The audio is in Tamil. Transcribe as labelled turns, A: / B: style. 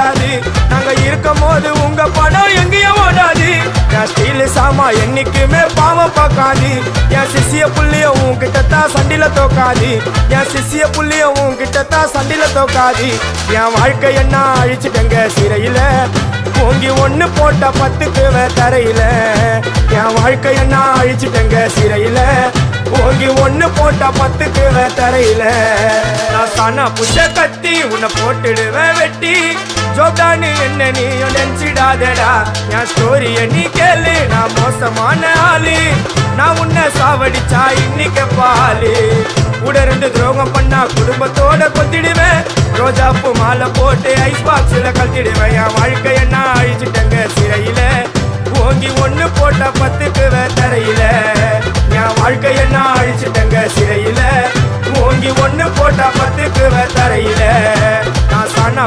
A: ஓடாது. நாங்க இருக்கும் போது உங்க படம் எங்கேயும் ஓடாது. என் ஸ்டீல் சாமா என்னைக்குமே பாவம் பார்க்காது. என் சிசிய புள்ளிய உன்கிட்டத்தான் சண்டில தோக்காது. என் சிசிய புள்ளிய உன்கிட்டத்தான் சண்டில தோக்காது. என் வாழ்க்கை என்ன அழிச்சுட்டங்க சிறையில, ஓங்கி ஒண்ணு போட்ட 10க்கு தரையில. என் வாழ்க்கை என்ன அழிச்சுட்டங்க சிறையில, ஓங்கி ஒண்ணு போட்ட 10க்கு தரையில. நான் சானா புஷ கத்தி உன்னை போட்டுடுவேன் வெட்டி. ஜோப்டானு என்ன நீ நினைச்சிடாதடா. என் ஸ்டோரிய நீ கேளு, நான் மோசமான ஆளு. நான் உன்னை சாவடிச்சா இன்னைக்கு பாலு. கூட 2 துரோகம் பண்ணா குடும்பத்தோட கொத்திடுவேன். ரோஜாப்பூ மாலை போட்டு ஐஸ் பாக்ஸ்ல கழட்டிடுவேன். என் வாழ்க்கை என்ன அழிச்சுட்டங்க சிறையில, ஓங்கி ஒண்ணு போட்ட 10க்கு தரையில. என் வாழ்க்கை என்ன அழிச்சுட்டங்க சிறையில, ஓங்கி ஒண்ணு போட்ட 10க்கு தரையில. நான் சானா